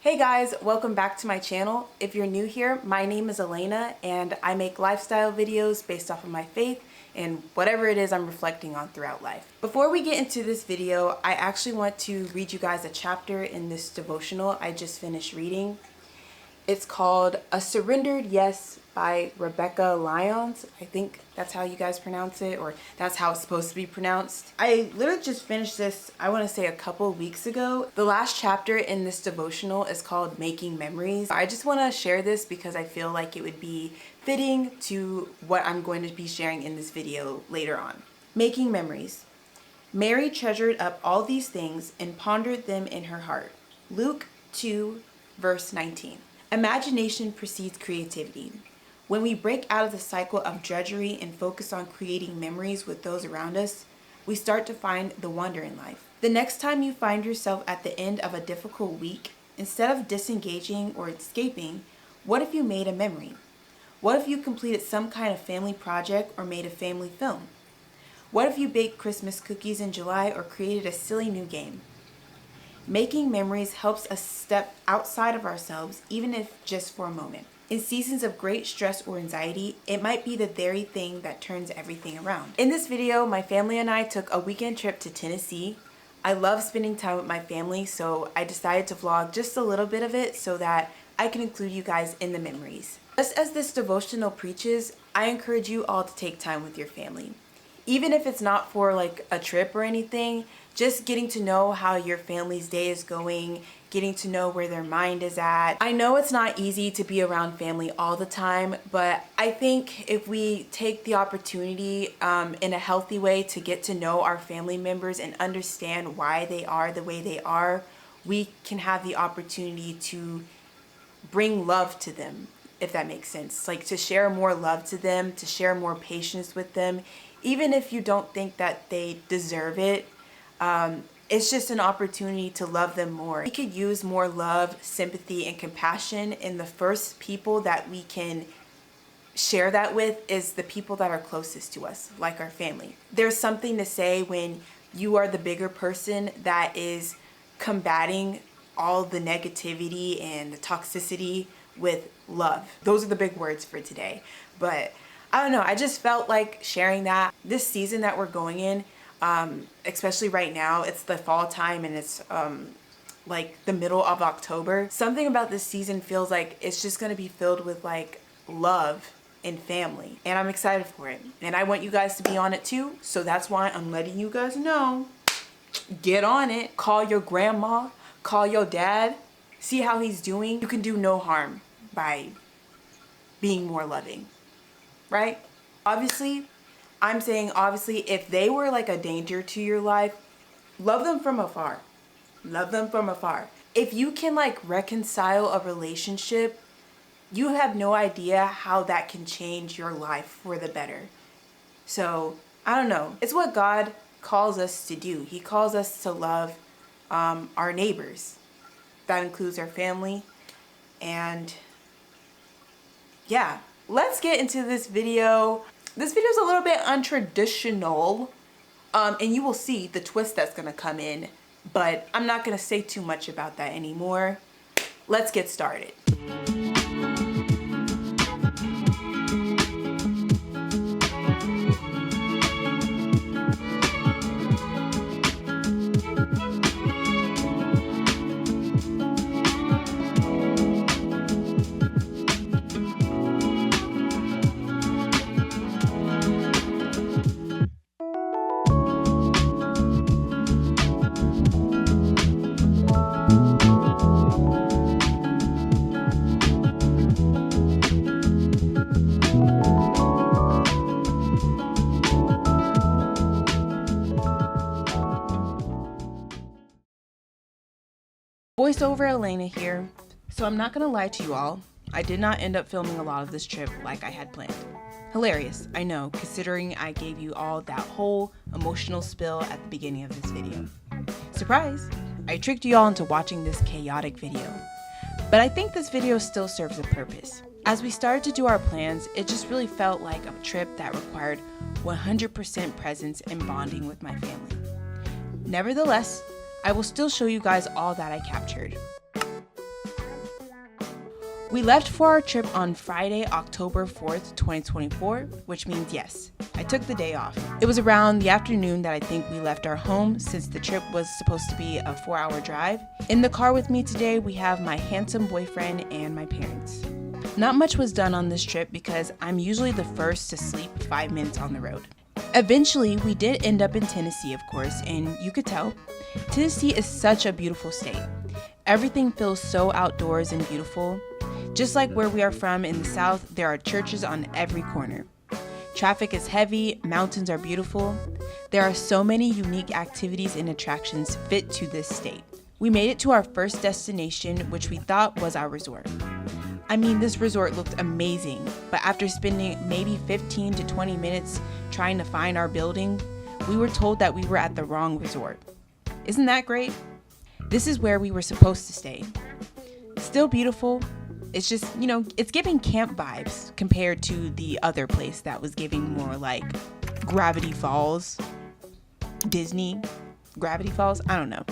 Hey guys, welcome back to my channel. If you're new here, my name is Alaina and I make lifestyle videos based off of my faith and whatever it is I'm reflecting on throughout life. Before we get into this video, I actually want to read you guys a chapter in this devotional I just finished reading. It's called A Surrendered Yes by Rebecca Lyons. I think that's how you guys pronounce it, or that's how it's supposed to be pronounced. I literally just finished this, I want to say a couple weeks ago. The last chapter in this devotional is called Making Memories. I just want to share this because I feel like it would be fitting to what I'm going to be sharing in this video later on. Making Memories. Mary treasured up all these things and pondered them in her heart. Luke 2, verse 19. Imagination precedes creativity. When we break out of the cycle of drudgery and focus on creating memories with those around us, we start to find the wonder in life. The next time you find yourself at the end of a difficult week, instead of disengaging or escaping, what if you made a memory? What if you completed some kind of family project or made a family film? What if you baked Christmas cookies in July or created a silly new game? Making memories helps us step outside of ourselves, even if just for a moment. In seasons of great stress or anxiety, it might be the very thing that turns everything around. In this video, my family and I took a weekend trip to Tennessee. I love spending time with my family, so I decided to vlog just a little bit of it so that I can include you guys in the memories. Just as this devotional preaches, I encourage you all to take time with your family. Even if it's not for like a trip or anything, just getting to know how your family's day is going, getting to know where their mind is at. I know it's not easy to be around family all the time, but I think if we take the opportunity in a healthy way to get to know our family members and understand why they are the way they are, we can have the opportunity to bring love to them, if that makes sense. Like to share more love to them, to share more patience with them, even if you don't think that they deserve it. It's just an opportunity to love them more. We could use more love, sympathy, and compassion, and the first people that we can share that with is the people that are closest to us, like our family. There's something to say when you are the bigger person that is combating all the negativity and the toxicity with love. Those are the big words for today. But I don't know, I just felt like sharing that. This season that we're going in, especially right now, it's the fall time and it's like the middle of October. Something about this season feels like it's just going to be filled with like love and family, and I'm excited for it, and I want you guys to be on it too, so that's why I'm letting you guys know. Get on it. Call your grandma, call your dad, see how he's doing. You can do no harm by being more loving, right? Obviously, I'm saying obviously, if they were like a danger to your life, love them from afar. Love them from afar. If you can like reconcile a relationship, you have no idea how that can change your life for the better. So, I don't know. It's what God calls us to do. He calls us to love our neighbors. That includes our family. And yeah, let's get into this video. This video is a little bit untraditional, and you will see the twist that's going to come in, but I'm not going to say too much about that anymore. Let's get started. Voiceover Alaina here. So I'm not gonna lie to you all, I did not end up filming a lot of this trip like I had planned. Hilarious, I know, considering I gave you all that whole emotional spill at the beginning of this video. Surprise! I tricked you all into watching this chaotic video. But I think this video still serves a purpose. As we started to do our plans, it just really felt like a trip that required 100% presence and bonding with my family. Nevertheless, I will still show you guys all that I captured. We left for our trip on Friday, October 4th, 2024, which means yes, I took the day off. It was around the afternoon that I think we left our home since the trip was supposed to be a 4-hour drive. In the car with me today, we have my handsome boyfriend and my parents. Not much was done on this trip because I'm usually the first to sleep 5 minutes on the road. Eventually, we did end up in Tennessee, of course, and you could tell. Tennessee is such a beautiful state. Everything feels so outdoors and beautiful. Just like where we are from in the South, there are churches on every corner. Traffic is heavy, mountains are beautiful. There are so many unique activities and attractions fit to this state. We made it to our first destination, which we thought was our resort. I mean, this resort looked amazing, but after spending maybe 15 to 20 minutes trying to find our building, we were told that we were at the wrong resort. Isn't that great? This is where we were supposed to stay. Still beautiful. It's just, it's giving camp vibes compared to the other place that was giving more like Gravity Falls, Disney, Gravity Falls, I don't know.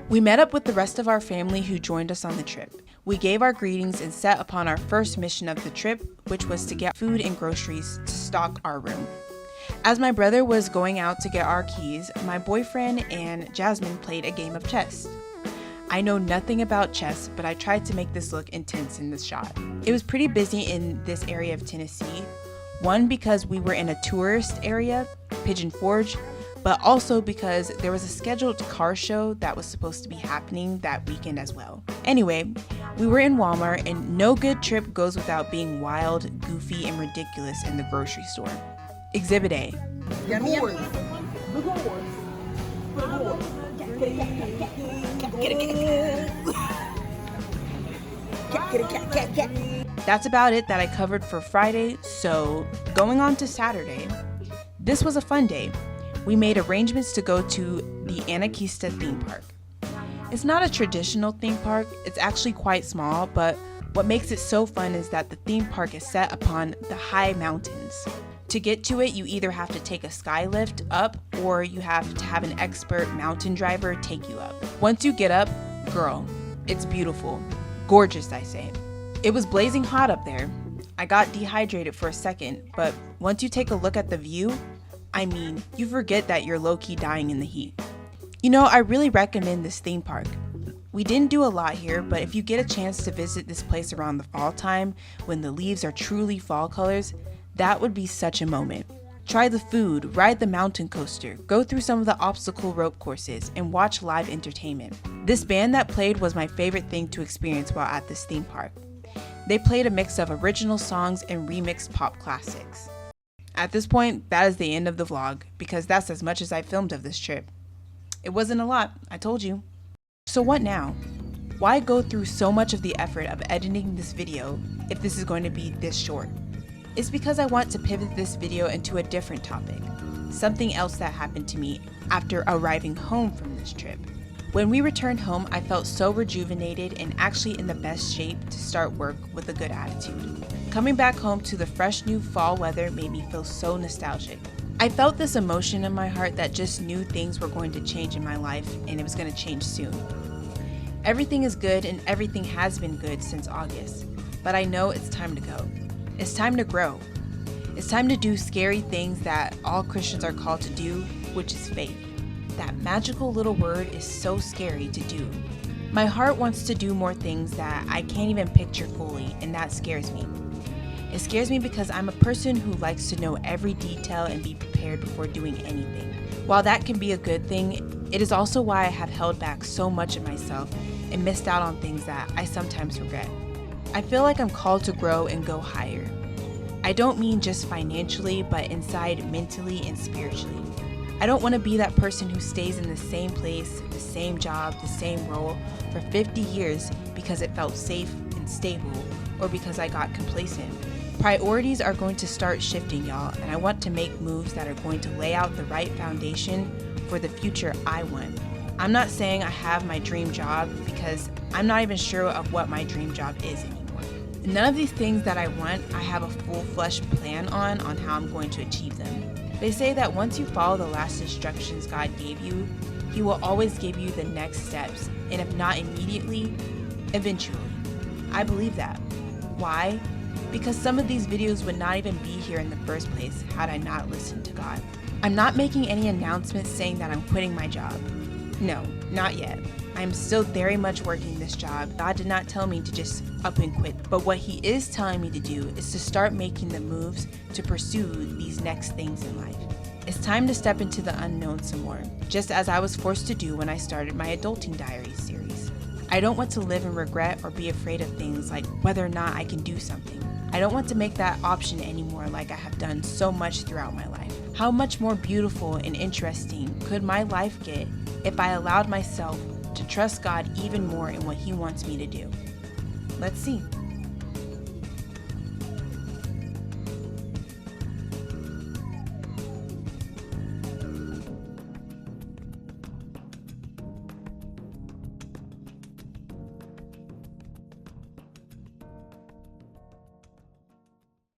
We met up with the rest of our family who joined us on the trip. We gave our greetings and set upon our first mission of the trip, which was to get food and groceries to stock our room. As my brother was going out to get our keys, my boyfriend and Jasmine played a game of chess. I know nothing about chess, but I tried to make this look intense in this shot. It was pretty busy in this area of Tennessee. One, because we were in a tourist area, Pigeon Forge, but also because there was a scheduled car show that was supposed to be happening that weekend as well. Anyway, we were in Walmart, and no good trip goes without being wild, goofy, and ridiculous in the grocery store. Exhibit A. That's about it that I covered for Friday, so going on to Saturday. This was a fun day. We made arrangements to go to the Anaquista theme park. It's not a traditional theme park, it's actually quite small, but what makes it so fun is that the theme park is set upon the high mountains. To get to it, you either have to take a sky lift up or you have to have an expert mountain driver take you up. Once you get up, girl, it's beautiful. Gorgeous, I say. It was blazing hot up there. I got dehydrated for a second, but once you take a look at the view, you forget that you're low-key dying in the heat. I really recommend this theme park. We didn't do a lot here, but if you get a chance to visit this place around the fall time, when the leaves are truly fall colors, that would be such a moment. Try the food, ride the mountain coaster, go through some of the obstacle rope courses, and watch live entertainment. This band that played was my favorite thing to experience while at this theme park. They played a mix of original songs and remixed pop classics. At this point, that is the end of the vlog, because that's as much as I filmed of this trip. It wasn't a lot, I told you. So what now? Why go through so much of the effort of editing this video if this is going to be this short? It's because I want to pivot this video into a different topic, something else that happened to me after arriving home from this trip. When we returned home, I felt so rejuvenated and actually in the best shape to start work with a good attitude. Coming back home to the fresh new fall weather made me feel so nostalgic. I felt this emotion in my heart that just knew things were going to change in my life and it was going to change soon. Everything is good and everything has been good since August, but I know it's time to go. It's time to grow. It's time to do scary things that all Christians are called to do, which is faith. That magical little word is so scary to do. My heart wants to do more things that I can't even picture fully, and that scares me. It scares me because I'm a person who likes to know every detail and be prepared before doing anything. While that can be a good thing, it is also why I have held back so much of myself and missed out on things that I sometimes regret. I feel like I'm called to grow and go higher. I don't mean just financially, but inside, mentally, and spiritually. I don't want to be that person who stays in the same place, the same job, the same role for 50 years because it felt safe and stable, or because I got complacent. Priorities are going to start shifting, y'all, and I want to make moves that are going to lay out the right foundation for the future I want. I'm not saying I have my dream job because I'm not even sure of what my dream job is anymore. None of these things that I want, I have a full-fledged plan on how I'm going to achieve them. They say that once you follow the last instructions God gave you, He will always give you the next steps, and if not immediately, eventually. I believe that. Why? Because some of these videos would not even be here in the first place had I not listened to God. I'm not making any announcements saying that I'm quitting my job. No, not yet. I'm still very much working this job. God did not tell me to just up and quit, but what He is telling me to do is to start making the moves to pursue these next things in life. It's time to step into the unknown some more, just as I was forced to do when I started my Adulting Diaries series. I don't want to live in regret or be afraid of things like whether or not I can do something. I don't want to make that option anymore like I have done so much throughout my life. How much more beautiful and interesting could my life get if I allowed myself to trust God even more in what He wants me to do? Let's see.